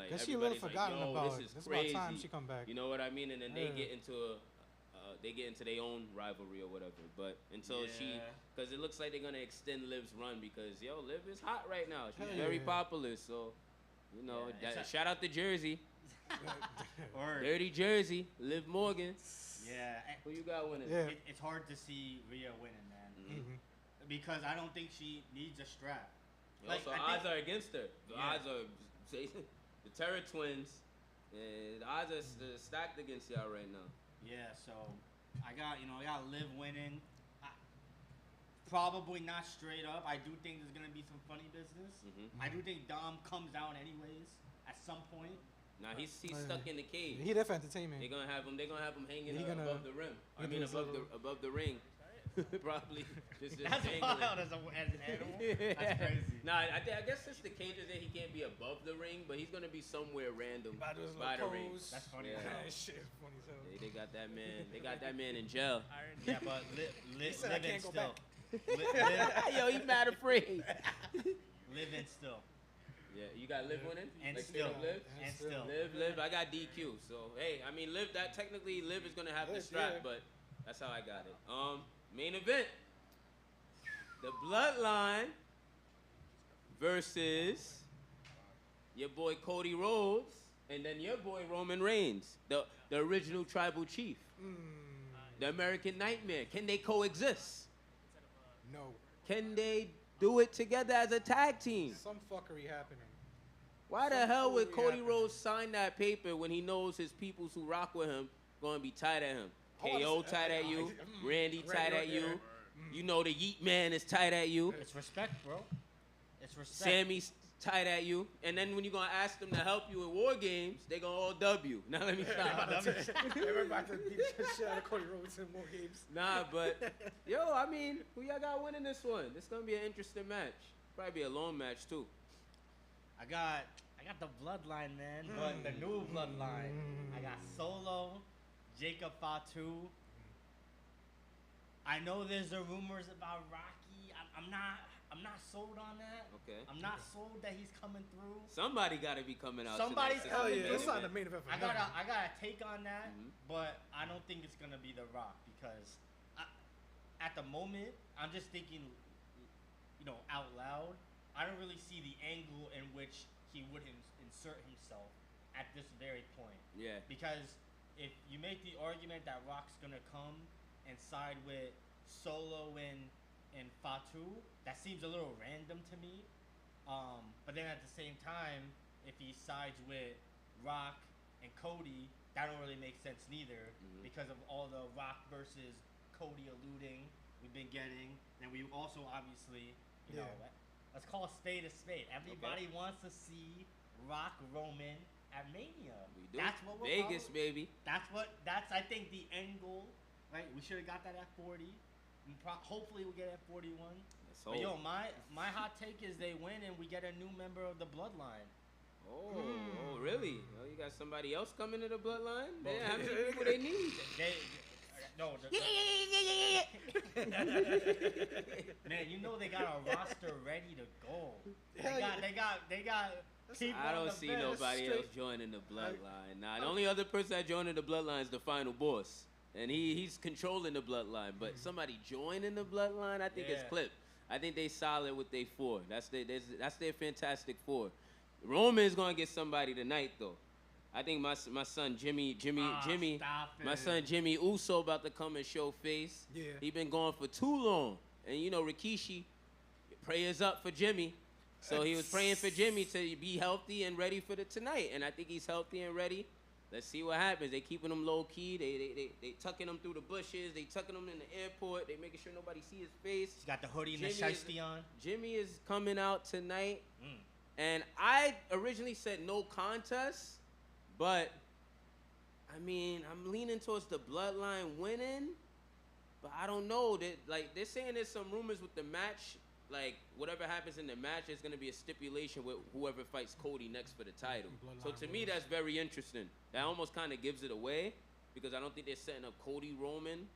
Like Cause she a little everybody's like, forgotten yo, about. this is This crazy. about time she come back. You know what I mean? And then Yeah. they get into their own rivalry or whatever. But until she, because it looks like they're gonna extend Liv's run because yo, Liv is hot right now. She's Hell very yeah. popular. So, you know, Yeah, shout out to Jersey, Or Dirty Jersey, Liv Morgan. yeah, Who you got winning? Yeah. it's hard to see Rhea winning, man, Mm-hmm. because I don't think she needs a strap. Also, I odds think- are against her. The Yeah. odds are the Terror Twins. The odds are stacked against y'all right now. Yeah, so I got Liv winning. Probably not straight up. I do think there's gonna be some funny business. I do think Dom comes out anyways at some point. Now he's stuck in the cage. He there for entertainment. They're gonna have him hanging He gonna- above the rim. I mean above the ring. Probably just That's dangling. wild as an animal. That's crazy. Nah, I guess since the cage is there, he can't be above the ring, but he's gonna be somewhere random By those by the little ring. pose. That's funny. Yeah. That shit is funny as hell. They got that man. They got that man in jail. Yeah, but live said I in can't go still. back. Yo, he mad afraid. Live in still. Yeah, you got Liv winning? And Like, still. straight up Liv? And still. Liv. I got DQ. So hey, I mean Liv. That technically Liv is gonna have the Liv, strap, yeah. but that's how I got it. Main event. The Bloodline versus your boy Cody Rhodes and then your boy Roman Reigns, the original tribal chief, the American Nightmare. Can they coexist? No. Can they do it together as a tag team? Some fuckery happening. Why the Some hell would foolery Cody happening. Rhodes sign that paper when he knows his peoples who rock with him gonna be tight at him? I wanna KO say- tight at you, Randy tight Randy at right you. there. You know the Yeet Man is tight at you. It's respect, bro. It's respect. Sammy's tight at you. And then when you're gonna ask them to help you in war games, they gonna all W. Now let me stop. Everybody to beat the shit out of Cody Rhodes in more games. Nah, but yo, I mean, who y'all got winning this one? This gonna be an interesting match. Probably be a long match too. I got the bloodline, man, but the new bloodline. I got Solo, Jacob Fatu. I know there's the rumors about Rocky. I'm not sold on that. Okay. I'm not sold that he's coming through. Somebody gotta be coming out. Somebody's tonight. Hell coming yeah, through. it's not the main event for I nothing. got a take on that, Mhm. but I don't think it's gonna be The Rock because at the moment I'm just thinking, out loud. I don't really see the angle in which he would insert himself at this very point. Yeah. Because if you make the argument that Rock's gonna come and side with Solo and Fatu, that seems a little random to me. But then at the same time, if he sides with Rock and Cody, that don't really make sense neither because of all the Rock versus Cody alluding we've been getting. And we also obviously, let's call a spade a spade. Everybody wants to see Rock Roman at Mania. We do. That's what we're Vegas, baby. That's I think the end goal, right? We should have got that at 40. And hopefully we'll get it at 41. Let's But yo, hope. my hot take is they win and we get a new member of the bloodline. Oh, really? Oh, you got somebody else coming to the bloodline? They have many people they need. Man, you know they got a roster ready to go. Hell yeah. They got people I on don't the see bench. nobody else joining the bloodline. Nah, the only other person that joining the bloodline is the final boss. And he's controlling the bloodline. But somebody joining the bloodline, I think it's Yeah. Clip. I think they solid with they four. That's their Fantastic Four. Roman's gonna get somebody tonight though. I think my son Jimmy, Stop my it. son Jimmy Uso about to come and show face. Yeah. He been gone for too long. And Rikishi, prayers up for Jimmy. So he was praying for Jimmy to be healthy and ready for the tonight. And I think he's healthy and ready. Let's see what happens. They keeping him low key. They tucking him through the bushes. They tucking him in the airport. They making sure nobody see his face. He's got the hoodie and the Jimmy is- shiesty on. Jimmy is coming out tonight. Mm. And I originally said no contest, but I mean, I'm leaning towards the bloodline winning, but I don't know. They're saying there's some rumors with the match, like whatever happens in the match, there's gonna be a stipulation with whoever fights Cody next for the title. So Bloodline to me, wins. that's very interesting. That almost kind of gives it away because I don't think they're setting up Cody Roman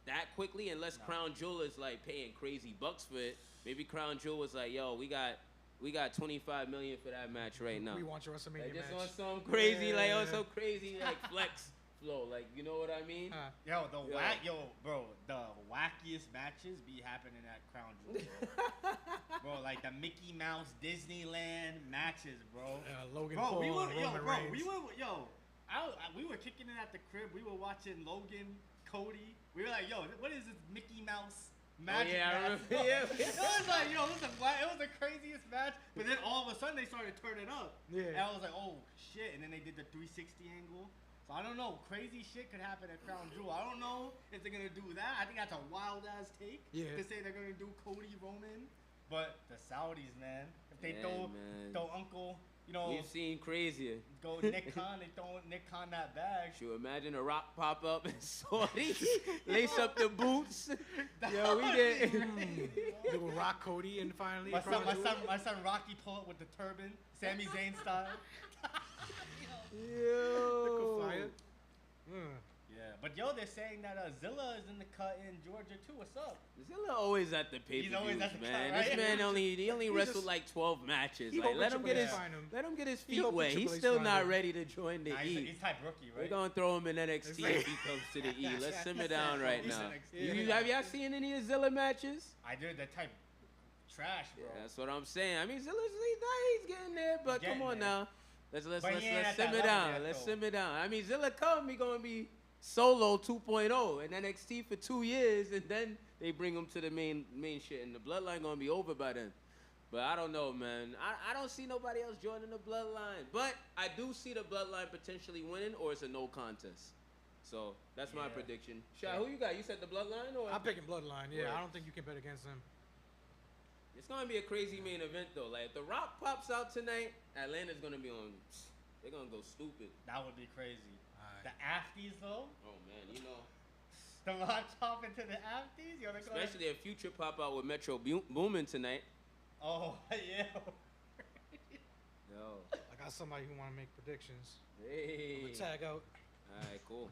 that quickly unless No. Crown Jewel is like paying crazy bucks for it. Maybe Crown Jewel was like, yo, we got we got 25 million for that match right now. We want your WrestleMania Like, just match. on some crazy, Yeah. on some crazy like flex flow. Like, you know what I mean? Yo, bro, the wackiest matches be happening at Crown Jewel, bro. Bro, like the Mickey Mouse Disneyland matches, bro. Logan Bro, Paul we were, and yo, Roman bro, Reigns. we were kicking it at the crib. We were watching Logan, Cody. We were like, yo, what is this Mickey Mouse magic yeah, I match? remember. Yeah. It was like, yo, it was the craziest match. But then all of a sudden they started turning up. Yeah. And I was like, oh shit. And then they did the 360 angle. So I don't know. Crazy shit could happen at Crown Jewel. I don't know if they're gonna do that. I think that's a wild ass take. Yeah. To say they're gonna do Cody Roman. But the Saudis, man. If they Yeah, throw man. Uncle, you know, We've seen crazier. go Nick Khan, they throw Nick Khan that bag. Should imagine a Rock pop up and Saudi lace up the boots. Yo, we did. Little Rock Cody and finally. My Crown Jewel. son Rocky pull up with the turban, Sami Zayn style. Yo. Fire. Yeah, but yo, they're saying that Zilla is in the cut in Georgia too. What's up? Zilla always at the pay He's per always views, at the man. cut, This right? man only wrestled just- like 12 matches. he Like, hoping let him Triple get H his find him. let him get his He feet hoping wet. Triple He's H still find not him. ready to join the Nah, E. he's type rookie, We're right? gonna throw him in NXT if he comes to the E. Let's simmer down right He's now. NXT. Have y'all seen any of Zilla matches? I did that type trash, bro. Yeah, that's what I'm saying. I mean, he's getting there, but Getting come on there. now. Let's But he ain't at that simmer level down. yet, Let's though. simmer down. I mean, Zilla he gonna be solo 2.0 in NXT for 2 years, and then they bring him to the main shit, and the Bloodline gonna be over by then. But I don't know, man. I don't see nobody else joining the Bloodline. But I do see the Bloodline potentially winning, or it's a no contest. So that's my Yeah. prediction. Sha, who you got? You said the Bloodline, or I'm picking Bloodline. Yeah, Right. I don't think you can bet against them. it's gonna be a crazy main event though. Like if The Rock pops out tonight, Atlanta's gonna be on. They're gonna go stupid. That would be crazy. Alright. The Afties though, Oh man, you know. the Rock chop into the Afties. Yo, they're gonna- Especially if Future pop out with Metro Boomin tonight. Oh yeah. Yo. I got somebody who want to make predictions. Hey. I'm gonna tag out. All right, cool.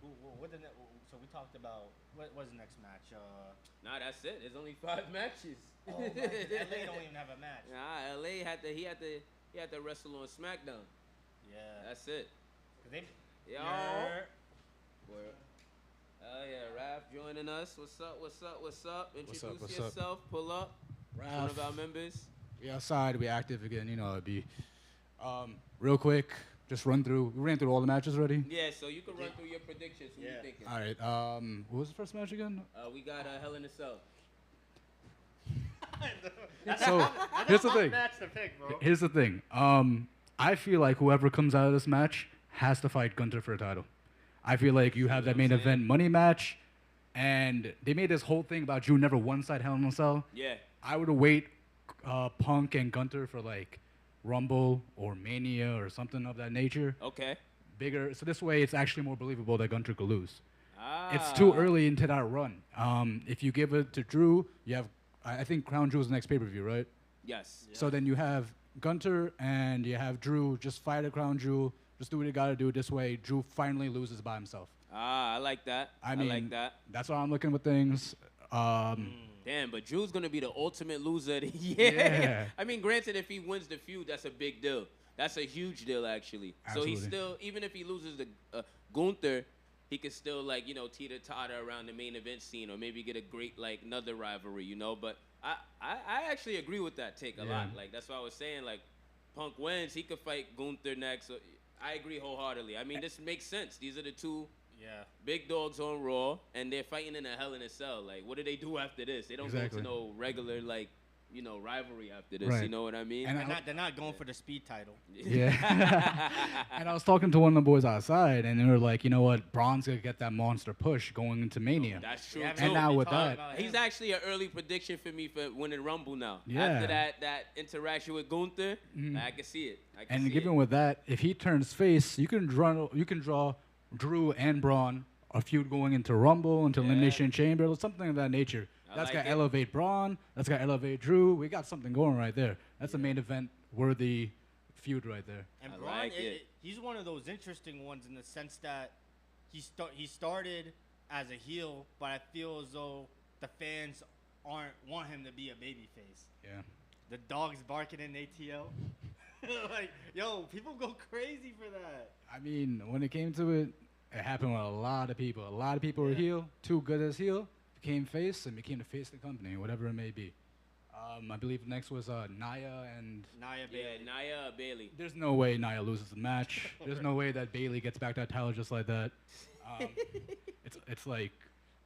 So we talked about what was the next match? Nah, that's it. There's only 5 matches. Oh, man, LA don't even have a match. Nah, LA he had to wrestle on SmackDown. Yeah. That's it. 'Cause they. Yo. Yeah. Word. Oh yeah, Raph joining us. What's up? What's up? What's up? Introduce What's up? yourself. Pull up. One of our members. We outside, we active again, you know, it'd be real quick, just run through. We ran through all the matches already. Yeah, so you can run through your predictions. Who you Yeah. thinking? All right, what was the first match again? We got Hell in a Cell. So, here's the thing. Match to pick, bro. Here's the thing. I feel like whoever comes out of this match has to fight Gunter for a title. I feel like you have that main event money match, and they made this whole thing about Drew never one-side Hell in a Cell. Yeah. I would wait Punk and Gunter for like Rumble or Mania or something of that nature. Okay. Bigger, so this way it's actually more believable that Gunter could lose. Ah. It's too early into that run. If you give it to Drew, you have, I think Crown Jewel is the next pay-per-view, right? Yes. So then you have Gunter and you have Drew just fight a Crown Jewel, just do what you gotta do. This way, Drew finally loses by himself. Ah, I like that. I mean, like that. That's how I'm looking with things. Damn, but Drew's gonna be the ultimate loser of the year. Yeah. I mean, granted, if he wins the feud, that's a big deal. That's a huge deal, actually. So he's Absolutely. still, even if he loses the Gunther, he could still like teeter-totter around the main event scene, or maybe get a great like another rivalry, But I actually agree with that take a lot. Like that's what I was saying. Like Punk wins, he could fight Gunther next. So I agree wholeheartedly. I mean, this makes sense. These are the two Yeah. big dogs on Raw, and they're fighting in a Hell in a Cell. Like, what do they do after this? They don't Exactly. go to no regular rivalry after this. Right. You know what I mean? And They're not going for the speed title. Yeah. And I was talking to one of the boys outside, and they were like, you know what? Braun's going to get that monster push going into Mania. That's true. Yeah, too. And now we with talked that- about He's him. actually an early prediction for me for winning Rumble now. Yeah. After that interaction with Gunther, I can see it. I can And see given it. with that, if he turns face, you can draw Drew and Braun a feud going into Rumble, into Yeah. Elimination Chamber, or something of that nature. I That's like gonna it. elevate Braun. That's gonna elevate Drew. We got something going right there. That's a main event worthy feud right there. And I Braun, like it. he's one of those interesting ones in the sense that he started as a heel, but I feel as though the fans want him to be a babyface. Yeah. The dogs barking in ATL. Like, yo, people go crazy for that. I mean, when it came to it, it happened with a lot of people. A lot of people were Yeah. heel, too good as heel, became face, and became the face of the company, whatever it may be. I believe next was Nia and... Nia Yeah, Bailey. Nia Bailey. There's no way Nia loses the match. There's no way that Bailey gets back that title just like that. It's like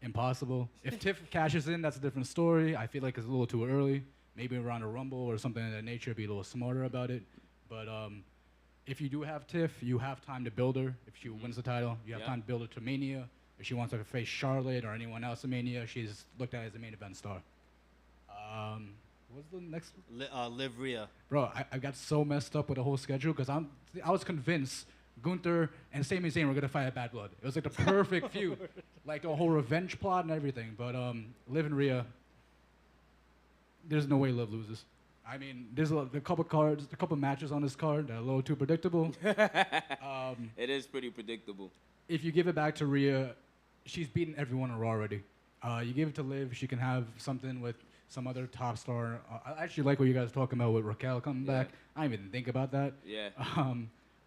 impossible. If Tiff cashes in, that's a different story. I feel like it's a little too early. Maybe around a Rumble or something of that nature, be a little smarter about it. But if you do have Tiff, you have time to build her. If she wins the title, you have time to build her to Mania. If she wants to face Charlotte or anyone else in Mania, she's looked at as a main event star. What's the next? Liv Rhea. Bro, I got so messed up with the whole schedule because I was convinced Gunther and Sami Zayn were gonna fight at Bad Blood. It was like the perfect feud, like the whole revenge plot and everything. But Liv and Rhea, there's no way Liv loses. I mean, there's a couple matches on this card that are a little too predictable. It is pretty predictable. If you give it back to Rhea, she's beaten everyone on Raw already. You give it to Liv, she can have something with some other top star. I actually like what you guys are talking about with Raquel coming back. I didn't even think about that. Yeah.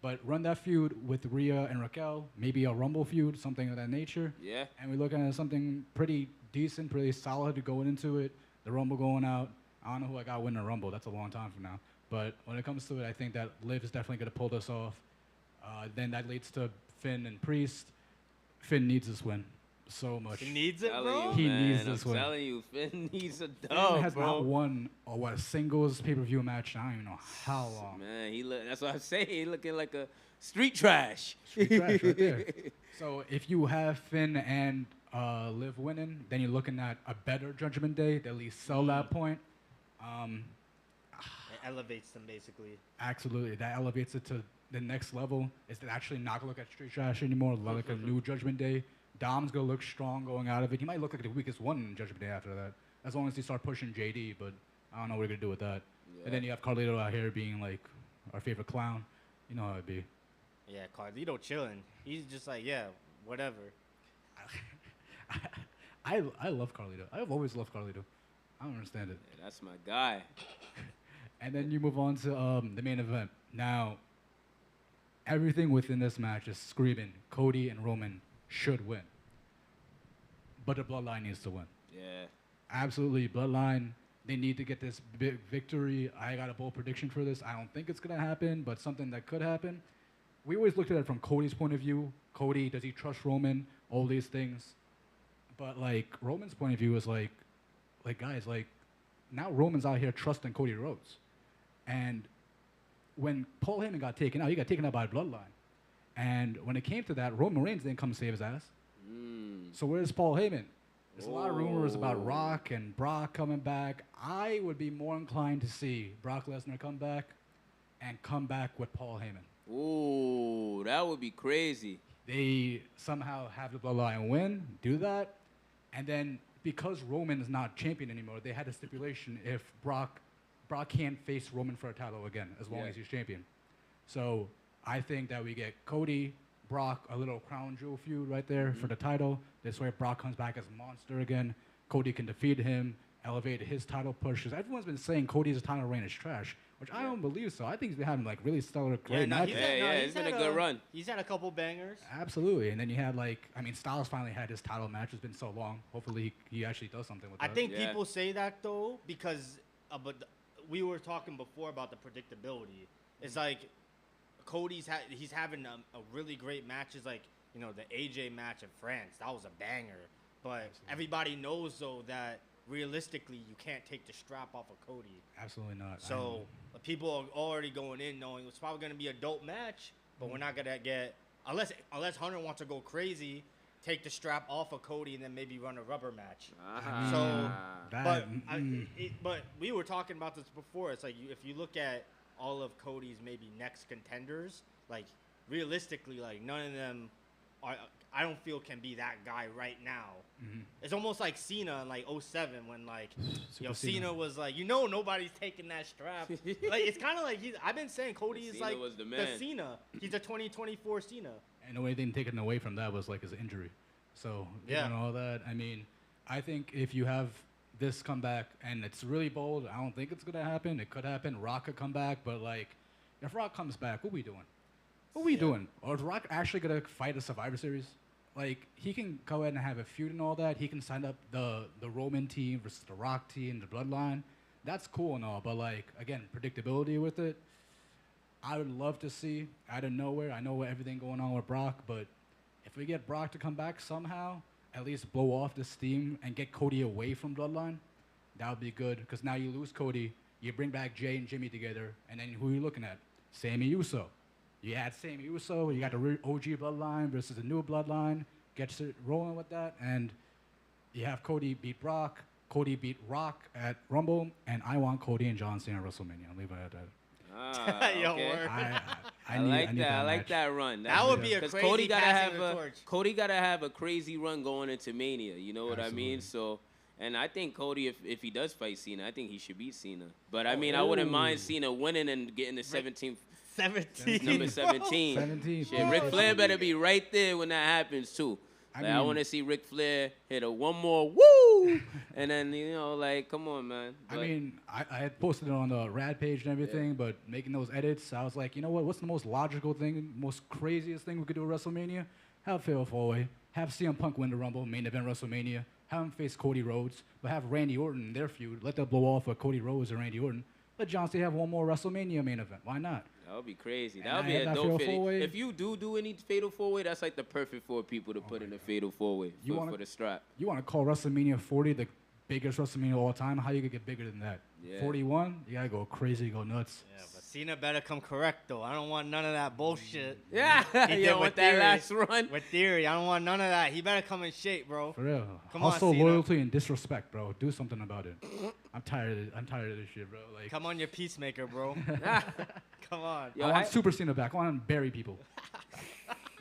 But run that feud with Rhea and Raquel, maybe a Rumble feud, something of that nature. Yeah. And we're looking at something pretty decent, pretty solid going into it. The Rumble going out. I don't know who I got winning the Rumble. That's a long time from now. But when it comes to it, I think that Liv is definitely going to pull this off. Then that leads to Finn and Priest. Finn needs this win so much. He needs it, Telling bro. you, He man, needs this I'm one. telling you, Finn needs a Finn dub, has bro. not won a singles pay-per-view match. I don't even know how long. Man, that's what I'm saying. He looking like a street trash. Street trash right there. So if you have Finn and Liv winning, then you're looking at a better Judgment Day to at least sell that point. It elevates them, basically. Absolutely, that elevates it to the next level. Is to actually not gonna look at street trash anymore, look like a new Judgment Day. Dom's gonna look strong going out of it. He might look like the weakest one in Judgment Day after that, as long as they start pushing JD. But I don't know what they're gonna do with that. Yeah. And then you have Carlito out here being like our favorite clown. You know how it'd be. Yeah, Carlito chilling. He's just like, yeah, whatever. I love Carlito. I've always loved Carlito. I don't understand it. Yeah, that's my guy. And then you move on to the main event. Now, everything within this match is screaming Cody and Roman should win. But the Bloodline needs to win. Yeah. Absolutely, Bloodline, they need to get this big victory. I got a bold prediction for this. I don't think it's going to happen, but something that could happen. We always looked at it from Cody's point of view. Cody, does he trust Roman? All these things. But, like, Roman's point of view is like, guys, like, now Roman's out here trusting Cody Rhodes. And when Paul Heyman got taken out, he got taken out by Bloodline. And when it came to that, Roman Reigns didn't come save his ass. So where's Paul Heyman? There's a lot of rumors about Rock and Brock coming back. I would be more inclined to see Brock Lesnar come back and come back with Paul Heyman. Ooh, that would be crazy. They somehow have the Bloodline win, do that, and then because Roman is not champion anymore, they had a stipulation if Brock can't face Roman for a title again as long as he's champion. So I think that we get Cody, Brock, a little crown jewel feud right there for the title. This way Brock comes back as a monster again. Cody can defeat him, elevate his title push. 'Cause everyone's been saying Cody's title reign is trash, which I don't believe so. I think he's been having like really stellar great matches. It's been a good run. He's had a couple bangers. Absolutely. And then you had Styles finally had his title match. It's been so long. Hopefully he actually does something with I that. think people say that though because we were talking before about the predictability. It's like Cody's he's having a really great matches like the AJ match in France. That was a banger. But everybody knows though that realistically you can't take the strap off of Cody. Absolutely not. So people are already going in knowing it's probably going to be a dope match, but we're not going to get unless Hunter wants to go crazy, take the strap off of Cody and then maybe run a rubber match. But we were talking about this before. It's like if you look at all of Cody's maybe next contenders, like realistically, like none of them are. I don't feel can be that guy right now. It's almost like Cena in like 07 when Cena was like, nobody's taking that strap. Like it's kind of like I've been saying Cody is like was the Cena. He's a 2024 Cena. And the only thing taken away from that was like his injury. So given all that, I mean, I think if you have this comeback, and it's really bold. I don't think it's gonna happen. It could happen. Rock could come back, but like, if Rock comes back, what we doing? What we doing? Or is Rock actually gonna fight a Survivor Series? Like, he can go ahead and have a feud and all that. He can sign up the Roman team versus the Rock team, the Bloodline. That's cool and all, but like, again, predictability with it. I would love to see out of nowhere. I know everything going on with Brock, but if we get Brock to come back somehow, at least blow off the steam and get Cody away from Bloodline, that would be good. Because now you lose Cody, you bring back Jay and Jimmy together, and then who are you looking at? Sammy Uso. You had Sammy Uso, you got the OG Bloodline versus the new Bloodline, gets it rolling with that, and you have Cody beat Brock, Cody beat Rock at Rumble, and I want Cody and John Cena at WrestleMania. I'll leave it at that. Yo, Okay. word. I like that. I like match. that run. That would be a Because crazy Cody gotta passing have the a torch. Cody gotta have a crazy run going into Mania. You know what I mean? Absolutely. So, and I think Cody, if he does fight Cena, I think he should beat Cena. But I mean, I wouldn't mind Cena winning and getting the 17th, 17. number 17. 17. Shit, Ric Flair better be right there when that happens too. I I mean- want to see Ric Flair hit a one more woo, and then like, come on, man. I But- mean, I had posted it on the RAD page and everything, but making those edits, I was like, you know what? What's the most logical thing, most craziest thing we could do at WrestleMania? Have Fatal 4-Way, have CM Punk win the Rumble, main event WrestleMania, have him face Cody Rhodes, but have Randy Orton in their feud. Let that blow off with Cody Rhodes and Randy Orton. Let John Cena have one more WrestleMania main event. Why not? That would be crazy. And That would I be had a that dope fatal fit. four-way. If you do any fatal four-way, that's like the perfect four people to put in a fatal four-way You wanna- for the strap. You want to call WrestleMania 40 the biggest WrestleMania of all time? How you could get bigger than that? Yeah. 41? You gotta go crazy, go nuts. Yeah, but Cena better come correct though. I don't want none of that bullshit. Yeah, He you did don't with want that Theory. last run. With Theory, I don't want none of that. He better come in shape, bro. For real. Come on, Hustle, Cena. loyalty, and disrespect, bro. Do something about it. I'm tired of this shit, bro. Like, Come on, your peacemaker, bro. Come on. Yo, I want I- Super Cena back. I want him to bury people.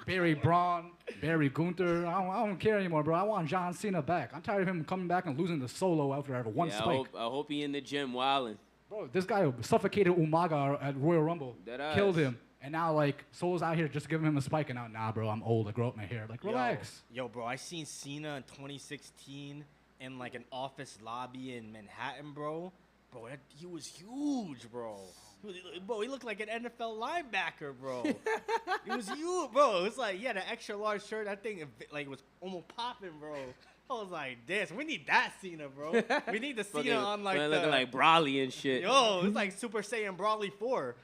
Bury Braun, bury Gunther. I don't care anymore, bro. I want John Cena back. I'm tired of him coming back and losing the solo after I have one Yeah, spike. I hope he in the gym wilding. Bro, this guy suffocated Umaga at Royal Rumble. Deadass. Killed him. And now, like, Solo's out here just giving him a spike, and now, nah, bro, I'm old. I grow up my hair. Like, relax. Yo, bro, I seen Cena in 2016 in like an office lobby in Manhattan, bro. Bro, he was huge, bro. He looked like an NFL linebacker, bro. He was huge, bro. It was like he had an extra large shirt. That thing like was almost popping, bro. I was like, this. We need that Cena, bro. We need the Cena on like looking like Brawley and shit. Yo, it's like Super Saiyan Brawley 4.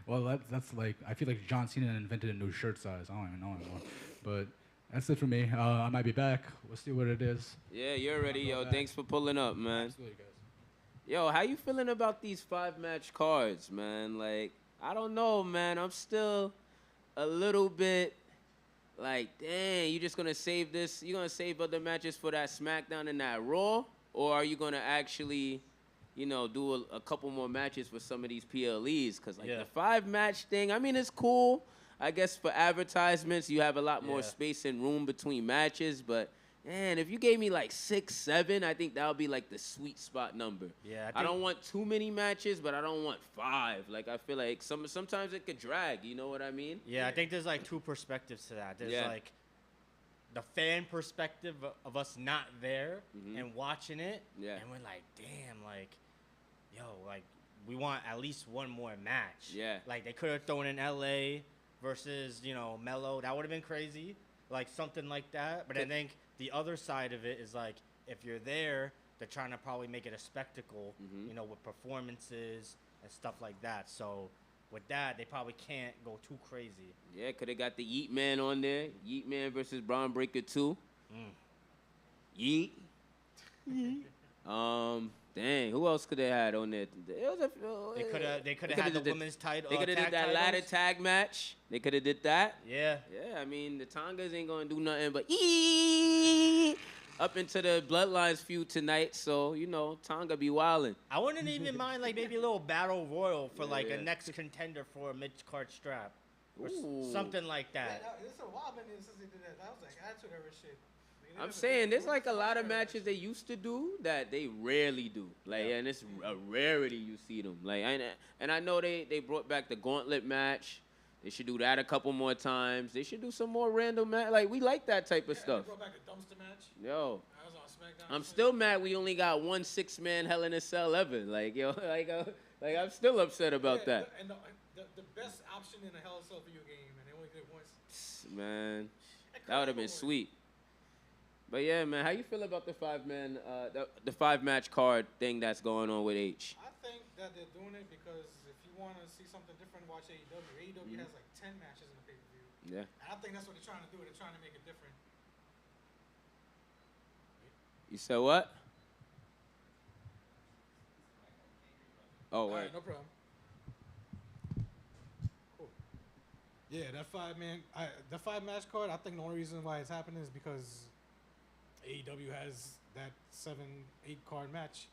Well, that's like, I feel like John Cena invented a new shirt size. I don't even know anymore. But that's it for me. I might be back. We'll see what it is. Yeah, you're ready, yo. back. Thanks for pulling up, man. Absolutely, guys. Yo, how you feeling about these 5-match cards, man? Like, I don't know, man. I'm still a little bit like, dang, you just gonna save this? You gonna save other matches for that SmackDown and that Raw? Or are you gonna actually, do a couple more matches for some of these PLEs? Because, like, Yeah. the 5-match thing, I mean, it's cool. I guess for advertisements, you have a lot more Yeah. space and room between matches, but man, if you gave me like 6, 7, I think that would be like the sweet spot number. Yeah, I don't want too many matches, but I don't want 5. Like, I feel like sometimes it could drag. You know what I mean? Yeah, I think there's like two perspectives to that. There's Yeah. like the fan perspective of us not there Mhm. and watching it, Yeah. and we're like, damn, like, yo, like we want at least one more match. Yeah. Like they could have thrown in LA versus Mello. That would have been crazy, like something like that. But I think the other side of it is like if you're there, they're trying to probably make it a spectacle, Mhm. with performances and stuff like that. So with that, they probably can't go too crazy. Yeah, could have got the Yeet Man on there. Yeet Man versus Braun Breaker 2. Yeet. Dang, who else could they had on there? They could have had the women's title. They could have did that ladder tag match. They could have did that. Yeah. Yeah, I mean, the Tongas ain't going to do nothing but up into the Bloodlines feud tonight. So, Tonga be wildin'. I wouldn't even mind like maybe a little battle royal for like Yeah. a next contender for a mid-card strap. Or Ooh. something like that. It's a while been since they did that. That was like Attitude Era shit. They I'm never saying did there's like a lot of Attitude Era matches they used to do that they rarely do. Like, and it's a rarity you see them. Like, and I know they brought back the gauntlet match. They should do that a couple more times. They should do some more random match. Like, we like that type of shit. stuff. They brought back a dumpster match. Yo, That was on SmackDown. I'm still mad we only got one 6-man Hell in a Cell ever. Like, yo, like I'm still upset about that. And the best option in a Hell in a Cell video game, and they only did it once. Man, that would have been sweet. But yeah, man, how you feel about the 5-man, the 5-match card thing that's going on with H? I think that they're doing it because if you want to see something different, watch AEW. AEW has like 10 matches in the pay-per-view. Yeah. And I think that's what they're trying to do. They're trying to make it different. You said what? Oh, All wait. right, no problem. Cool. Yeah, that 5-man, the 5-match card. I think the only reason why it's happening is because AEW has that 7-8 card match,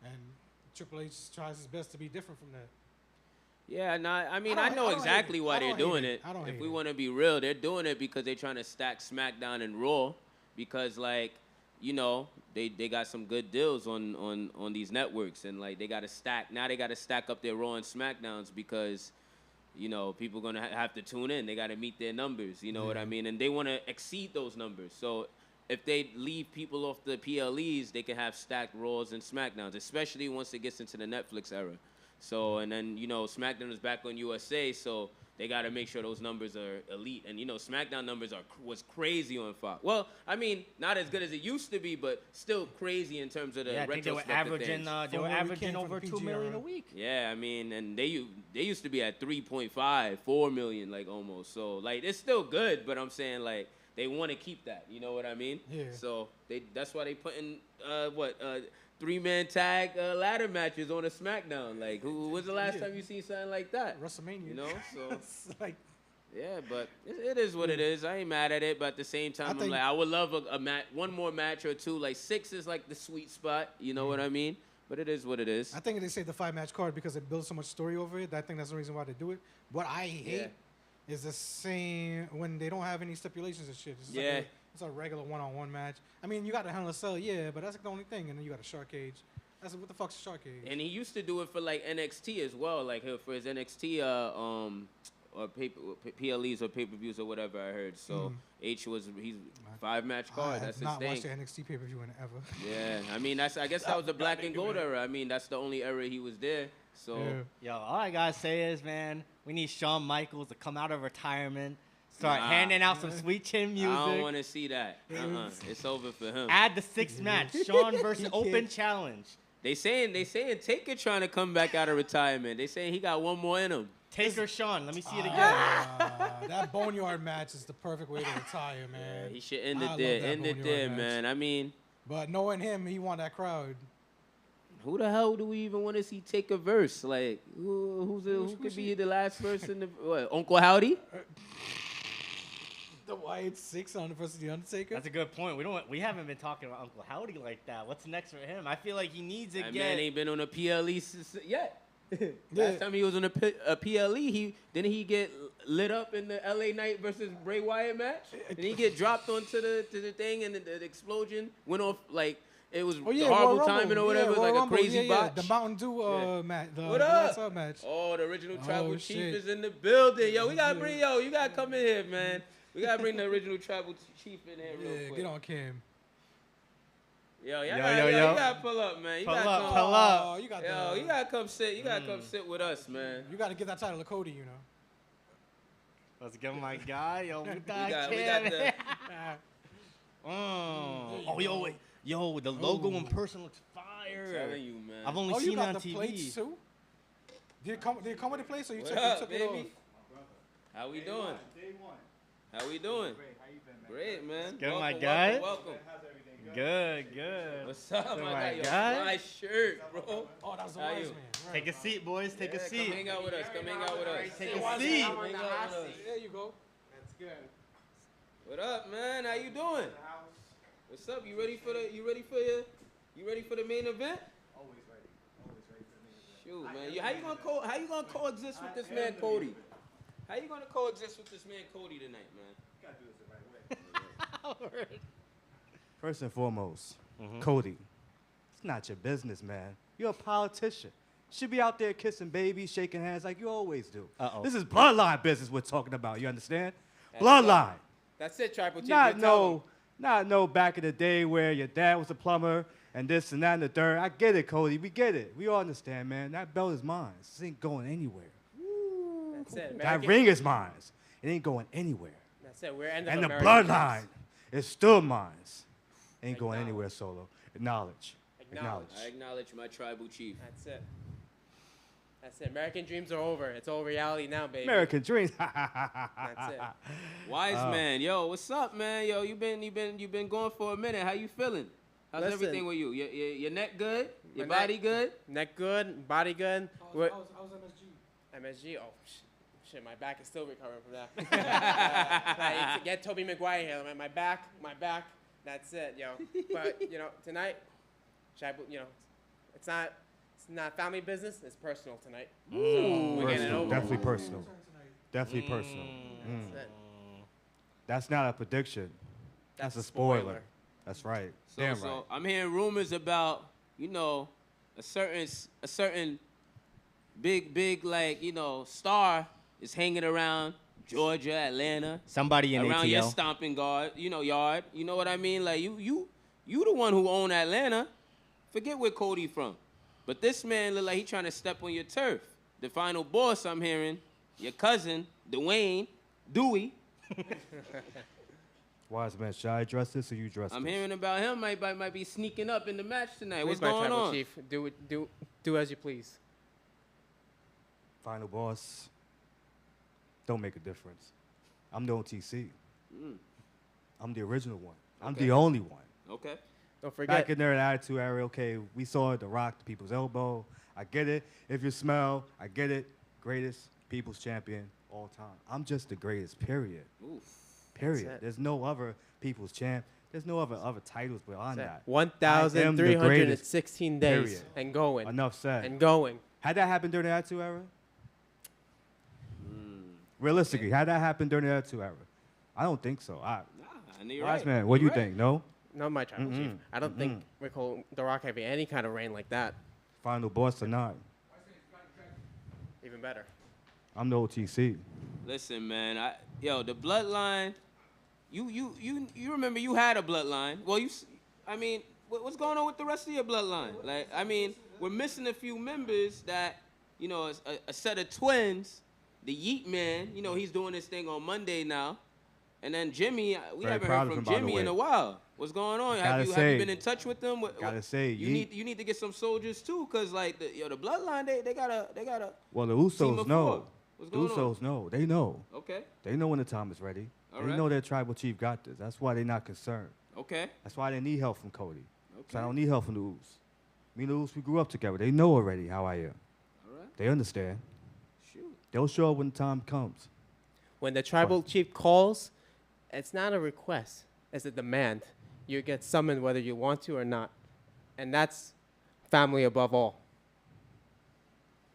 and Triple H tries his best to be different from that. Yeah, I mean, I I don't- know I don't hate exactly it. why I they're don't hate doing it. it. I don't If hate we it. want to be real, they're doing it because they're trying to stack SmackDown and Raw because, like, you know, they got some good deals on these networks, and like they got to stack. Now they got to stack up their Raw and SmackDowns because, you know, people gonna have to tune in. They got to meet their numbers. You know what I mean? And they want to exceed those numbers. So if they leave people off the PLEs, they can have stacked Raws and SmackDowns, especially once it gets into the Netflix era. So, and then, you know, SmackDown is back on USA, so they got to make sure those numbers are elite. And, you know, SmackDown numbers was crazy on Fox. Well, I mean, not as good as it used to be, but still crazy in terms of the Yeah, I think they were retrospective averaging things. they were From where we averaging came from over the 2 million a PGR. week. Yeah, I mean, and they used to be at 3.5, 4 million, like almost. So, like, it's still good, but I'm saying, like, they want to keep that. You know what I mean? Yeah. So that's why they putting 3-man tag ladder matches on a SmackDown. Like, who was the last time you seen something like that? WrestleMania. You know, so It's like, yeah, but it is what it is. I ain't mad at it, but at the same time, I'm think- like, I would love a match, one more match or two. Like 6 is like the sweet spot. You know what I mean? But it is what it is. I think they say the 5-match card because it builds so much story over it. I think that's the reason why they do it. What I hate is the same when they don't have any stipulations and shit. It's just Yeah. it's a regular one-on-one match. I mean, you got a Hell in a Cell, yeah, but that's the only thing. And then you got a Shark Cage. What the fuck's a Shark Cage? And he used to do it for like NXT as well, like for his NXT or PLEs or pay-per-views or whatever I heard. So he's 5-match I card. have That's his not watched the thing. NXT pay-per-view in ever. Yeah, I mean I guess that was the black and gold era. I mean that's the only era he was there. So Yeah. Yo, all I gotta say is, man, we need Shawn Michaels to come out of retirement, start Nah. handing out some sweet chin music. I don't want to see that. It's over for him. Add the 6th match, Shawn versus He Open can't- Challenge. They saying Taker trying to come back out of retirement. They saying he got one more in him. Taker Shawn, let me see it again. That Boneyard match is the perfect way to retire, man. He should end I it love there. that End it Boneyard there, match. man. I mean, But knowing him, he won that crowd. who the hell do we even want to see take a verse? Like, who could be the last person? What, Uncle Howdy? The Wyatt 6 on versus the Undertaker. That's a good point. We haven't been talking about Uncle Howdy like that. What's next for him? I feel like he needs to That get. man ain't been on a PLE yet. Yeah. Last time he was on a PLE, didn't he get lit up in the LA Knight versus Bray Wyatt match? Did he get dropped onto the thing and the explosion went off like it was Royal horrible Rumble. timing or whatever? It was Royal like Rumble. a crazy yeah, botch. The Mountain Dew Yeah. match. The What Lights up? Out match. Oh, the original tribal chief shit. is in the building. Yo, we gotta bring you gotta come in here, man. We gotta bring the original tribal chief in here real Yeah, quick. get on Cam. Yo, Yo, you yo. gotta pull up, man. You Pull gotta up, come. pull up. Oh, you got Yo, the, you gotta come sit. You gotta come sit with us, man. You got to get that title to Cody, you know. Let's give my guy. Yo, we got got Cam. the- Oh, yo, wait. Yo, the logo in person looks I'm fire. telling you, man. I've only Oh, seen you it got on the TV. plates too? Did it come with the plates, or you What took, up, you took baby? it off? How we doing? How we doing? Great, man. Good, my Welcome, guy. welcome. Good, good. What's up, Good, my my guy? Yo, guy. fly shirt, bro. Oh, that was the How wise you? man. Right. Take a seat, boys. Take a Yeah, seat. Come hang out with us. Come hang out with us. Take a Wise seat. man. Come hang out with us. There you go. What up, man? How you doing? What's up? You ready for the main event? Always ready for the main event. Shoot, man. How you gonna coexist with this man Cody? How you gonna coexist with this man Cody tonight, man? You gotta do this the right way. First and foremost, Cody, it's not your business, man. You're a politician. Should be out there kissing babies, shaking hands like you always do. Uh-oh. This is bloodline business we're talking about. You understand? Bloodline. That's it, Tribal Chief. Not You tell no Not no back in the day where your dad was a plumber and this and that and the third. I get it, Cody. We get it. We all understand, man. That belt is mine. This ain't going anywhere. That's it. That American- ring is mine. It ain't going anywhere. That's it. We're end of And the American bloodline dreams. is still mine. Ain't going Acknowledge. anywhere, Solo. Acknowledge. Acknowledge. I acknowledge my tribal chief. That's it. That's it. American dreams are over. It's all reality now, baby. American dreams. That's it. Wise man, yo, what's up, man? Yo, you been going for a minute. How you feeling? How's Listen. everything with you? Your neck good? Your My neck- body good? Neck good, body good. How's MSG? MSG. Oh, shit, my back is still recovering from that. Like, get Toby Maguire here. My back. That's it, yo. But tonight, it's not family business. It's personal tonight. So we're getting it Personal. over. Definitely personal. Definitely personal. That's it. That's not a prediction. That's a spoiler. That's right. Damn right. So I'm hearing rumors about, a certain big like, star is hanging around Georgia, Atlanta, Somebody in around your ATL. stomping yard. You know what I mean? Like you the one who own Atlanta. Forget where Cody from. But this man look like he trying to step on your turf. The final boss, I'm hearing, your cousin, Dwayne, Dewey. Wise man, should I address this or you address I'm this? hearing about him might be sneaking up in the match tonight. Please, What's my going tribal on? chief, do as you please. Final boss. Don't make a difference. I'm the OTC. I'm the original one. I'm Okay. the only one. Okay. Don't forget. Back in there in Attitude Era, okay, we saw it, The Rock, the people's elbow. I get it. If you smell, I get it. Greatest people's champion all time. I'm just the greatest, period. Oof. Period. it. There's no other people's champ. There's no other titles beyond that. 1,316 days Period. and going Enough said. and going. Had that happened during the Attitude Era? Realistically, had that happened during the Attitude Era? I don't think so. Nah, and you're Wise right. man, what do you You're right. think? No? Not my tribal chief. I don't think The Rock having any kind of reign like that. Final boss or not? Even better. I'm the OTC. Listen, man. The bloodline. You remember you had a bloodline. Well, what's going on with the rest of your bloodline? Like, we're missing a few members that, a set of twins. The Yeet Man, he's doing this thing on Monday now. And then Jimmy, we Very haven't proud heard of from him, by the Jimmy in way. a while. What's going on? Have Gotta you say- been in touch with them? Gotta say, you need to get some soldiers too, cause like the bloodline, they gotta. Well, the Team Usos of know. four. What's The going on? Usos know. They know. Okay, They know when the time is ready. All They right. know their tribal chief got this. That's why they're not concerned. okay, That's why they need help from Cody. okay. So I don't need help from the Us. Me and the Us, we grew up together. They know already how I am. All right, They understand. shoot. They'll show up when the time comes. When the tribal chief calls, it's not a request. It's a demand. You get summoned whether you want to or not. And that's family above all.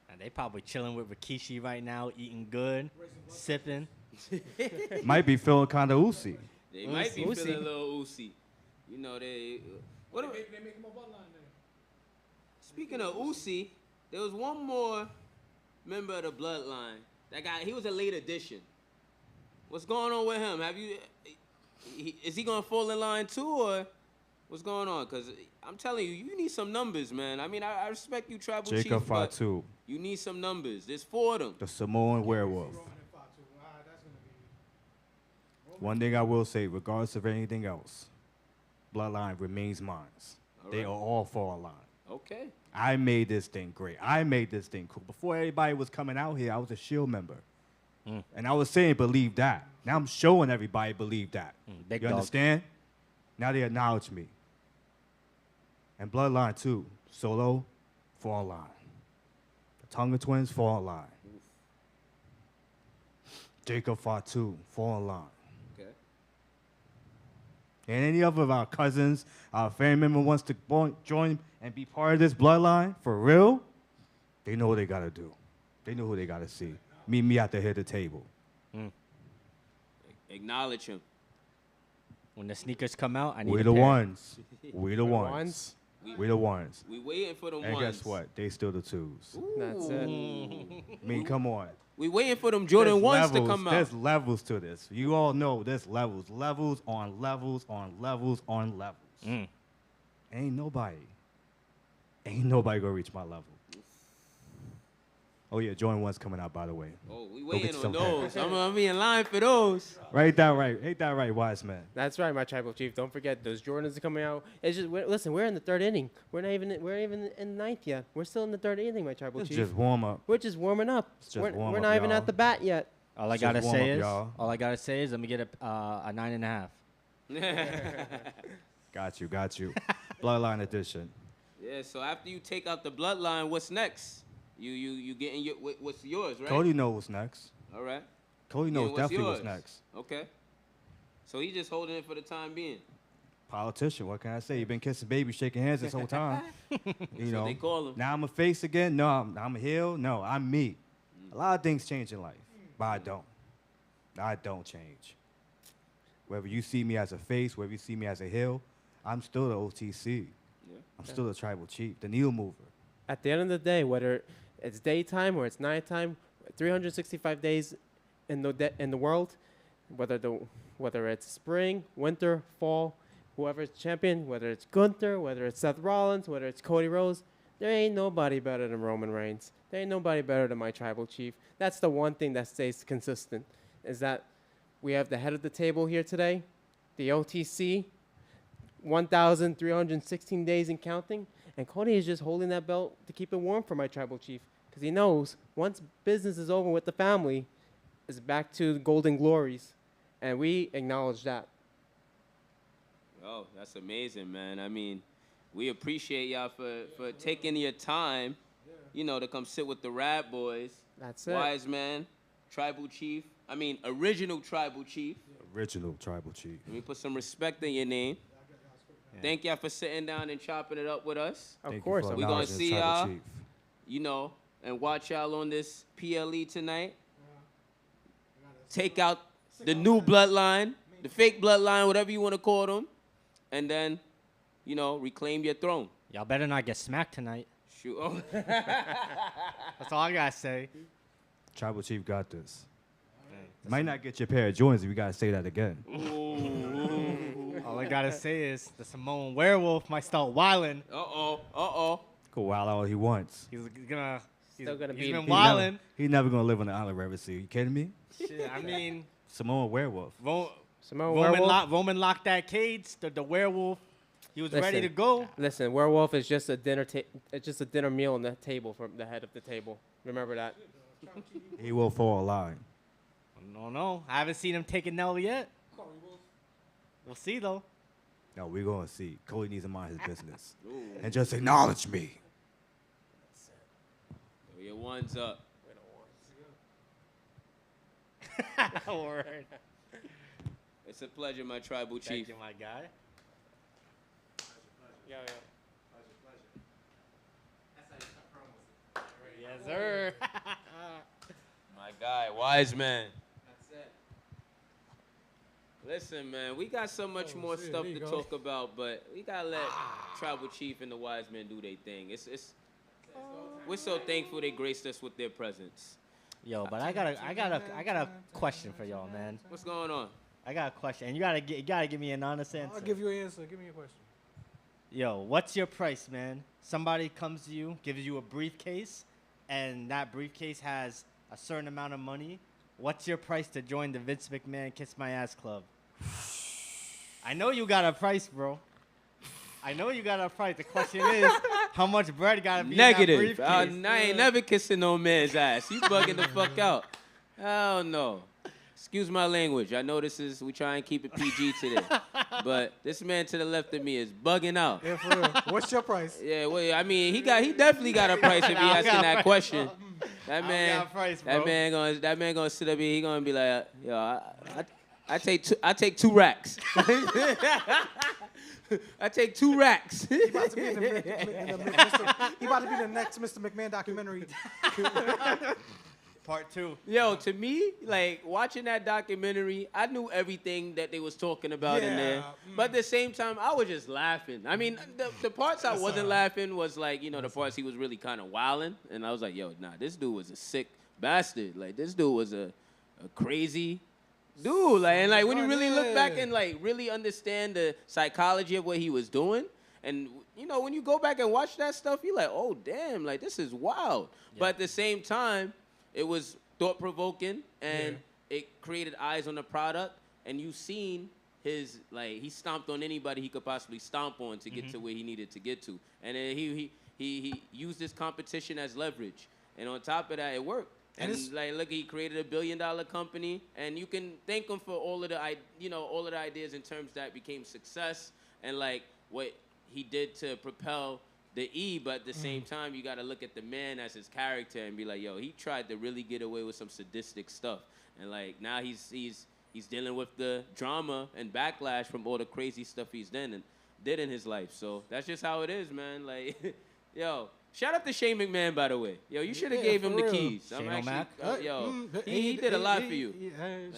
And they probably chilling with Rikishi right now, eating good, sipping. Might be feeling kind of Usy. They might be Uzi. feeling a little Uzi. They. What? They make him a bloodline then. Speaking of Uzi, there was one more member of the bloodline. That guy, he was a late addition. What's going on with him? Is he gonna fall in line too, or what's going on? Cause I'm telling you, you need some numbers, man. I respect you, tribal Jacob chief, but Fatu, you need some numbers. There's 4 of them. the Samoan werewolf. Roman and Fatu. That's gonna be. One thing I will say, regardless of anything else, bloodline remains mine. All They right. are all for a line. Okay. I made this thing great. I made this thing cool. Before everybody was coming out here, I was a Shield member. And I was saying believe that. Now I'm showing everybody believe that. Big You dog. understand? Now they acknowledge me. And Bloodline too. Solo, fall in line. The Tonga twins, fall in line. Jacob Fatu, fall in line. Okay. And any other of our cousins, our family member wants to join and be part of this bloodline, for real, they know what they gotta do. They know who they gotta see. Meet me at the head of the table. Acknowledge him. When the sneakers come out, I need We a the pair. ones. We the We're ones. We the ones. We waiting for the And ones. guess what? They still the twos. That's it. I mean, come on. We waiting for them Jordan There's 1s to levels. come out. There's levels to this. You all know there's levels. Levels on levels on levels on levels. Ain't nobody gonna reach my level. Oh yeah, Jordan 1's coming out, by the way. Oh, we Go get waiting you on some those. I'm be in line for those. Ain't that right, wise man? That's right, my tribal chief. Don't forget those Jordans are coming out. It's just listen. We're in the third inning. We're not even in the ninth yet. We're still in the third inning, my tribal It's chief. just warm up. We're just warming up. It's just We're warm we're up, not even y'all. at the bat yet. All I Just gotta warm say up, is, y'all. let me get a 9.5. Got you. Bloodline edition. Yeah, so after you take out the bloodline, what's next? You getting what's yours, right? Cody knows what's next. All right. Cody Yeah, knows what's definitely yours? what's next. Okay. So he just holding it for the time being. Politician, what can I say? You've been kissing babies, shaking hands this whole time. You know. they call him. Now I'm a face again. No, I'm a heel. No, I'm me. A lot of things change in life, but I don't. I don't change. Whether you see me as a face, whether you see me as a heel, I'm still the OTC. Yeah. I'm still the tribal chief, the needle mover. At the end of the day, whether it's daytime or it's nighttime, 365 days in the world, whether it's spring, winter, fall, whoever's champion, whether it's Gunther, whether it's Seth Rollins, whether it's Cody Rhodes, there ain't nobody better than Roman Reigns. There ain't nobody better than my tribal chief. That's the one thing that stays consistent, is that we have the head of the table here today, the OTC, 1,316 days and counting, and Cody is just holding that belt to keep it warm for my tribal chief, because he knows once business is over with the family, it's back to the golden glories, and we acknowledge that. Oh, that's amazing, man. I mean, we appreciate y'all for taking your time, to come sit with the RAD boys. That's it. Wise man, tribal chief. Original tribal chief. Original tribal chief. Let me put some respect in your name. Thank y'all for sitting down and chopping it up with us. Of Thank you course. for We gonna acknowledging see tribal y'all. chief. And watch y'all on this PLE tonight. Take out the new bloodline, the fake bloodline, whatever you want to call them, and then, reclaim your throne. Y'all better not get smacked tonight. Shoot. Oh. That's all I gotta say. Tribal chief got this. Might not get your pair of Jordans if you gotta say that again. All I gotta say is the Samoan werewolf might start wilding. Uh-oh. Go wild out all he wants. He's gonna. Still gonna he's be- been He wilding. He's never gonna live on the island of Red Sea. You kidding me? Shit, I mean, Samoan werewolf. Samoan werewolf. Roman locked that cage. The werewolf. He was ready to Listen. go. Listen, werewolf is just a dinner. It's just a dinner meal on the table from the head of the table. Remember that. He will fall alive. No. I haven't seen him take a Nell yet. We'll see though. No, we're gonna see. Cody needs to mind his business and just acknowledge me. Throw your ones up. Word. It's a pleasure, my tribal chief. Thank you, my guy. Yes, sir. My guy, wise man. That's it. Listen, man, we got so much more shit, stuff there to you go. talk about, but we gotta let tribal chief and the wise men do their thing. We're so thankful they graced us with their presence. Yo, but I got a question for y'all, man. What's going on? I got a question, and you gotta give me an honest answer. I'll give you an answer. Give me a question. Yo, what's your price, man? Somebody comes to you, gives you a briefcase, and that briefcase has a certain amount of money. What's your price to join the Vince McMahon Kiss My Ass Club? I know you got a price, bro. I know you got a price. The question is, how much bread gotta be in that Negative. briefcase? I ain't never kissing no man's ass. You bugging the fuck out. Hell no. Excuse my language. I know we try and keep it PG today. But this man to the left of me is bugging out. Yeah, for real. What's your price? Yeah, well, I mean, he definitely got a price if he I asking got a that price. question. That I don't man, got a price, that bro. man gonna sit up here. He gonna be like, yo, I take 2 racks. I take 2 racks. He about to be the next Mr. McMahon documentary. Part 2. Yo, to me, like watching that documentary, I knew everything that they was talking about in there. But at the same time, I was just laughing. I mean, the parts I wasn't laughing was like, the parts he was really kind of wilding, and I was like, yo, nah, this dude was a sick bastard. Like, this dude was a crazy dude. Like, and like when you really look back and like really understand the psychology of what he was doing, and you know when you go back and watch that stuff, you're like, oh damn, like this is wild. Yeah. But at the same time, it was thought provoking and it created eyes on the product, and you seen his like he stomped on anybody he could possibly stomp on to get to where he needed to get to, and then he used this competition as leverage, and on top of that, it worked. And like, look, he created a $1 billion company, and you can thank him for all of the ideas in terms that became success, and like what he did to propel the E. But at the same time, you got to look at the man as his character and be like, yo, he tried to really get away with some sadistic stuff, and like now he's dealing with the drama and backlash from all the crazy stuff he's did in his life. So that's just how it is, man. Like, yo. Shout out to Shane McMahon, by the way. Yo, you should have gave him the keys. Shane O'Mac? He did a lot for you.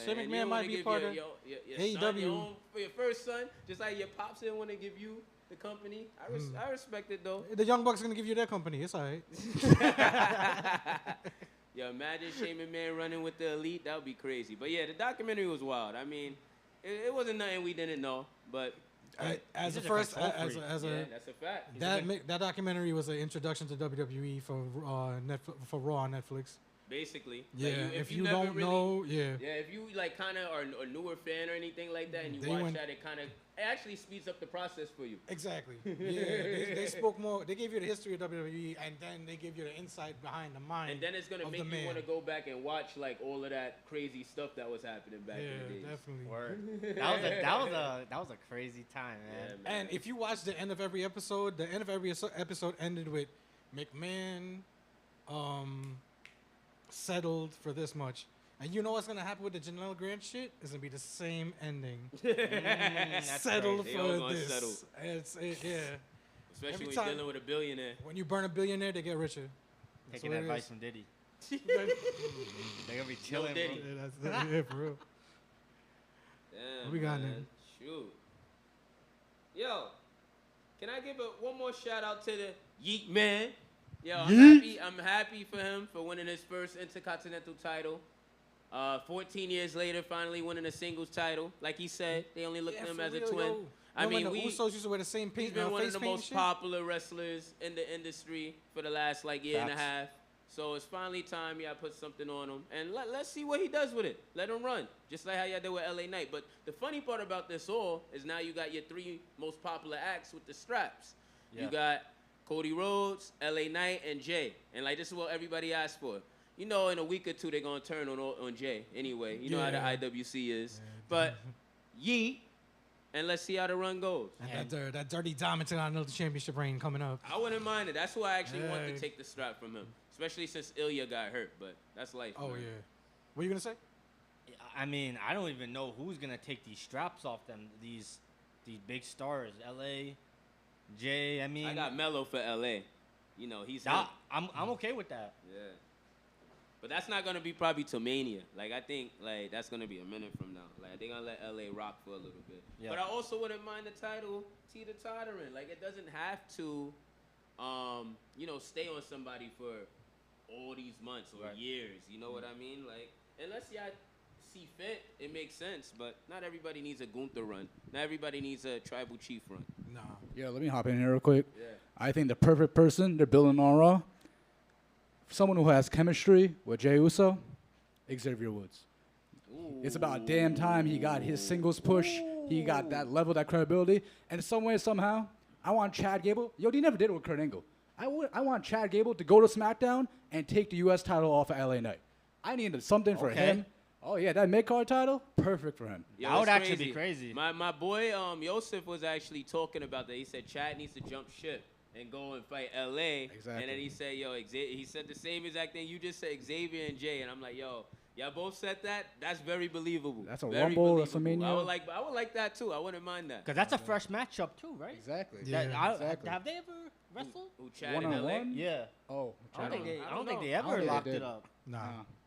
Shane McMahon might be part of AEW. For your first son, just like your pops didn't want to give you the company. I respect it, though. The Young Bucks are going to give you their company. It's all right. Yo, imagine Shane McMahon running with the Elite. That would be crazy. But, yeah, the documentary was wild. I mean, it wasn't nothing we didn't know, but... that's a fact. That documentary was an introduction to WWE for Raw on Netflix. Basically, yeah. Like if you don't know, if you like kind of are a newer fan or anything like that, and you watch that, it actually speeds up the process for you. Exactly. Yeah, they spoke more. They gave you the history of WWE, and then they give you the insight behind the mind. And then it's gonna make you want to go back and watch like all of that crazy stuff that was happening back in the days. Definitely. Word. that was a crazy time, man. Yeah, man. And if you watch the end of every episode, the end of every episode ended with McMahon, settled for this much. And you know what's gonna happen with the Janelle Grant shit? It's gonna be the same ending. Settled for this. Settle. Every Especially when time, you're dealing with a billionaire. When you burn a billionaire, they get richer. Taking advice from Diddy. They're gonna be chilling. Diddy. Yeah, for real. Damn, What we got, man? Shoot. Yo, can I give one more shout out to the Yeet Man? Yo, I'm happy for him for winning his first Intercontinental title. 14 years later, finally winning a singles title. Like he said, they only look at him as a twin. Yo. I mean, the Usos used to wear the same paint. He's been one of the most popular wrestlers in the industry for the last year and a half. So it's finally time y'all put something on him. And let's see what he does with it. Let him run. Just like how y'all did with LA Knight. But the funny part about this all is now you got your 3 most popular acts with the straps. Yeah. You got Cody Rhodes, LA Knight, and Jay. And like this is what everybody asked for. You know, in a week or two they're gonna turn on Jay anyway. You know how the IWC is. Yeah. But Yeet, and let's see how the run goes. And that dirty Dominant on the championship reign coming up. I wouldn't mind it. That's who I actually want to take the strap from him. Especially since Ilya got hurt, but that's life. Oh, man. yeah. What are you gonna say? I mean, I don't even know who's gonna take these straps off them. These big stars, LA, Jay. I mean, I got Mello for LA. You know, he's. I'm okay with that. Yeah. But that's not gonna be probably till Mania. Like I think that's gonna be a minute from now. Like they're gonna let LA rock for a little bit. Yeah. But I also wouldn't mind the title teeter-tottering. Like it doesn't have to, stay on somebody for all these months or years. You know what I mean? Like unless y'all see fit, it makes sense. But not everybody needs a Gunther run. Not everybody needs a Tribal Chief run. Nah. Yeah, let me hop in here real quick. Yeah. I think the perfect person they're building on Raw. Someone who has chemistry with Jey Uso, Xavier Woods. Ooh. It's about damn time he got his singles push. He got that level, that credibility. And some way, somehow, I want Chad Gable. Yo, he never did it with Kurt Angle. I want Chad Gable to go to SmackDown and take the U.S. title off of LA Knight. I needed something for him. Oh, yeah, that mid-card title, perfect for him. Yeah, that would actually be crazy. My boy Yosef was actually talking about that. He said Chad needs to jump ship and go and fight LA. Exactly. And then he said, he said the same exact thing you just said, Xavier and Jay. And I'm like, yo, y'all both said that? That's very believable. That's a Rumble, WrestleMania. I would like that too. I wouldn't mind that. Because that's a fresh matchup too, right? Exactly. Yeah, exactly. Have they ever wrestled? Who Chad in LA? Yeah. Oh, I don't think they ever locked it up. Nah.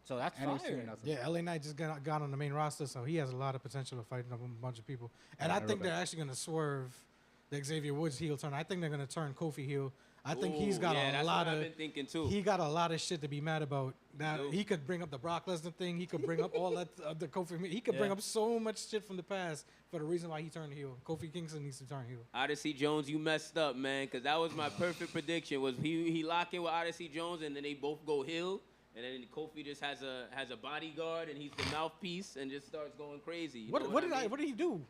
So that's fire. Yeah, LA Knight just got on the main roster, so he has a lot of potential of fighting up a bunch of people. And I think they're actually going to swerve the Xavier Woods heel turn. I think they're going to turn Kofi heel. I think he's got yeah, a that's lot what of. I've been thinking too. He got a lot of shit to be mad about. Now Yo. he could bring up the Brock Lesnar thing. He could bring up all that the Kofi. He could bring Yeah. up so much shit from the past for the reason why he turned heel. Kofi Kingston needs to turn heel. Odyssey Jones, you messed up, man, because that was my perfect prediction. Was he lock in with Odyssey Jones, and then they both go heel, and then Kofi just has a bodyguard, and he's the mouthpiece, and just starts going crazy. You know What I mean? what did he do?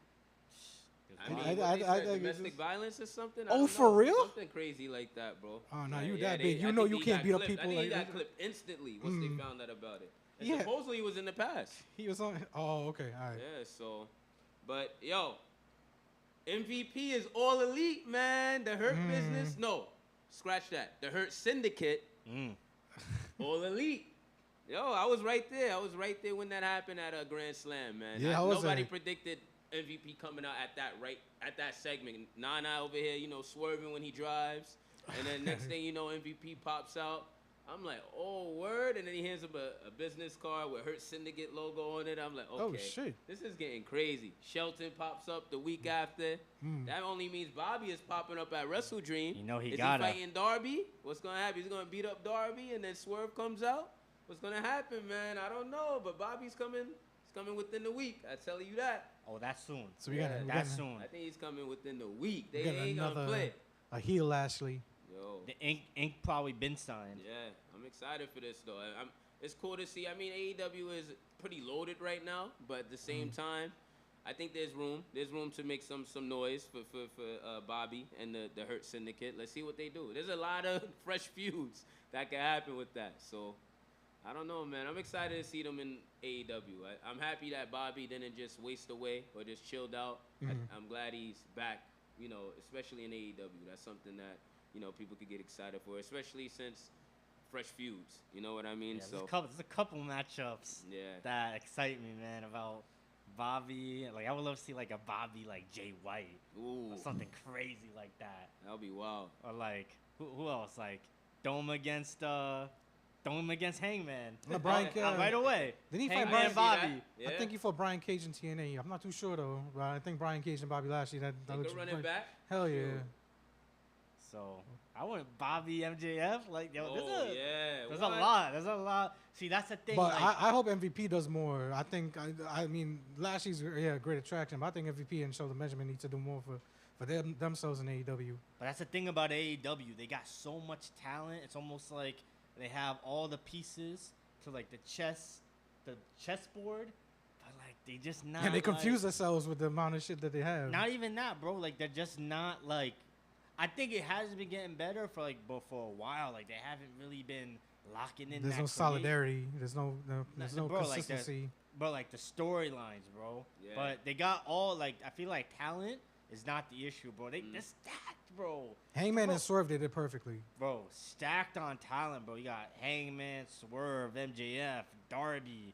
I mean, I- what I- they I said, think it's domestic just- violence or something? I Oh, don't for know. real? Something crazy like that, bro. Oh, no, Like, you yeah, that they- big. You I know think you he can't got beat up clipped. people I think he like got clipped instantly once they found out about it. And Yeah. supposedly he was in the past. He was on. Oh, okay, all right. Yeah, so, but yo, MVP is all elite, man. The Hurt Business, no, scratch that. The Hurt Syndicate, all elite. Yo, I was right there. I was right there when that happened at a Grand Slam, man. Yeah, how was nobody that? predicted MVP coming out at that segment. Nana over here, swerving when he drives, and then next thing you know, MVP pops out. I'm like, oh, word. And then he hands him a business card with Hurt Syndicate logo on it. I'm like, okay. Oh, shit. This is getting crazy. Shelton pops up the week after. That only means Bobby is popping up at Wrestle Dream. You know he is gotta. he fighting Darby? What's going to happen? He's going to beat up Darby and then Swerve comes out? What's going to happen, man? I don't know. But Bobby's coming. He's coming within the week. I tell you that. Oh, that's soon. So we got That's soon. I think he's coming within the week. They got ain't going to another- play. a heel Lashley. Yo. The ink probably been signed. Yeah, I'm excited for this though. It's cool to see. I mean, AEW is pretty loaded right now, but at the same time, I think there's room. There's room to make some noise for Bobby and the Hurt Syndicate. Let's see what they do. There's a lot of fresh feuds that can happen with that. So I don't know, man. I'm excited to see them in AEW. I'm happy that Bobby didn't just waste away or just chilled out. I'm glad he's back. Especially in AEW. That's something that people could get excited for, especially since fresh feuds. You know what I mean? Yeah, So there's a couple matchups yeah, that excite me, man, about Bobby. Like I would love to see like a Bobby like Jay White ooh, or something crazy like that. that'll be wild. Or like who else? Like Dome against Hangman. Brian Right away. Didn't he fight Hangman Brian? and Bobby. Yeah. I think he fought Brian Cage in TNA. I'm not too sure though, but I think Brian Cage and Bobby Lashley. That They looks could run it back. Hell yeah. Sure. So I want Bobby MJF. Like yo, Oh yeah, there's what? a lot. There's a lot. See, that's the thing. But like, I hope MVP does more. I think I mean Lashley's a great attraction, but I think MVP and Shelton Benjamin need to do more for themselves in AEW. But that's the thing about AEW. They got so much talent. It's almost like they have all the pieces to like the chessboard, but like they just not. And they confuse like, themselves with the amount of shit that they have. Not even that, bro. Like they're just not like. I think it has been getting better for a while. Like they haven't really been locking in. There's that no create- solidarity. There's no bro, like, consistency. Bro, like the storylines, bro. Yeah. But they got all like I feel like talent is not the issue, bro. They're stacked, bro. Hangman Bro. and Swerve did it perfectly. Bro, stacked on talent, bro. You got Hangman, Swerve, MJF, Darby,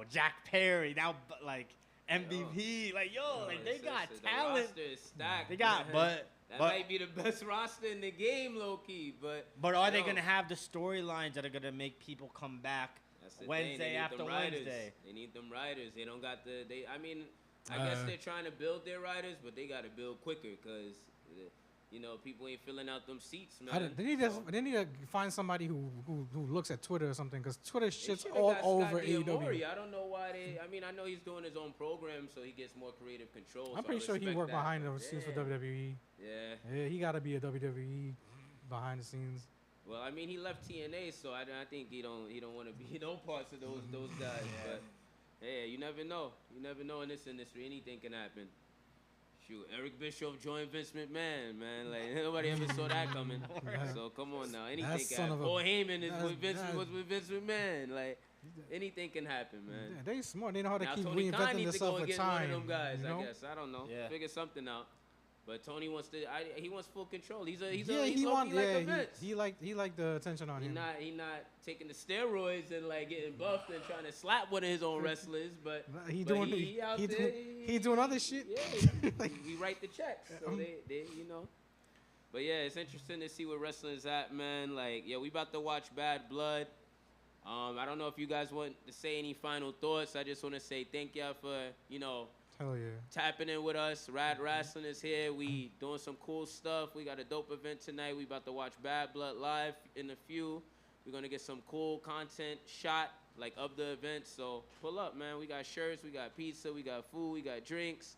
Jack Perry. Now, like MVP, like they got The talent. roster is stacked. They got, man. That but might be the best roster in the game, low key. But are they yo, gonna have the storylines that are gonna make people come back that's the thing. Wednesday They need after them riders. Wednesday? They need them riders. They don't got I guess they're trying to build their riders, but they got to build quicker because people ain't filling out them seats, man. They need to find somebody who looks at Twitter or something because Twitter They shit's shoulda all got over Scott AEW. D'Amore. I don't know why they. I mean, I know he's doing his own program, so he gets more creative control. I'm so pretty I sure he respect worked that. behind the scenes for WWE. Yeah. Yeah, he got to be a WWE behind the scenes. Well, I mean, he left TNA, so I think he don't want to be no parts of those guys. But hey, you never know. You never know in this industry. Anything can happen. Shoot, Eric Bischoff joined Vince McMahon, man. Like nobody ever saw that coming. So come on now, anything That can son happen. of a- Paul Heyman is that- with Vince that- was with Vince McMahon. Like anything can happen, man. Yeah, they smart. They know how to Now keep Tony Khan reinventing needs to go themselves and with get one time. of them guys. you know? I guess I don't know. Yeah. Figure something out. But Tony wants to. He wants full control. He's He low-key want. like Yeah, a Vince. he liked the attention on He him. not taking the steroids and like getting buffed and trying to slap one of his own wrestlers, but He but doing he out he, there, he doing other shit. Yeah, we write the checks, so they But yeah, it's interesting to see where wrestling is at, man. Like, yeah, we about to watch Bad Blood. I don't know if you guys want to say any final thoughts. I just want to say thank y'all for Hell yeah. tapping in with us. RAD Wrasslin is here. We doing some cool stuff. We got a dope event tonight. We about to watch Bad Blood live in a few. We're gonna get some cool content shot like of the event. So pull up, man. We got shirts, we got pizza, we got food, we got drinks.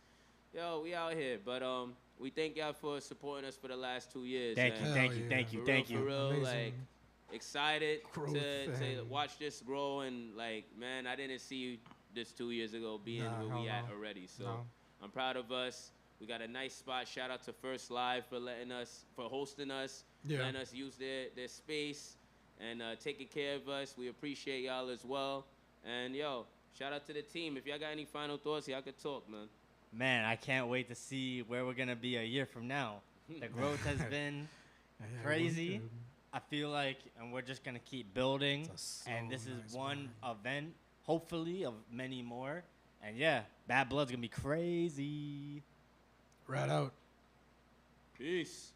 Yo, we out here. But we thank y'all for supporting us for the last 2 years. Thank you, man. thank Hell you, yeah. thank you, For thank real, you. for real. Amazing Like excited growth to and- watch this grow, and like, man, I didn't see you this 2 years ago being Nah, where we hell at no. already. So No. I'm proud of us. We got a nice spot. Shout out to First Live for hosting us, Yeah. letting us use their space and taking care of us. We appreciate y'all as well. And yo, shout out to the team. If y'all got any final thoughts, y'all could talk, man. Man, I can't wait to see where we're gonna be a year from now. The growth has been Yeah, crazy. wicked. I feel like, and we're just gonna keep building. It's a And so this is nice one man. event, hopefully, of many more. And yeah, Bad Blood's gonna be crazy. Rat out. Peace.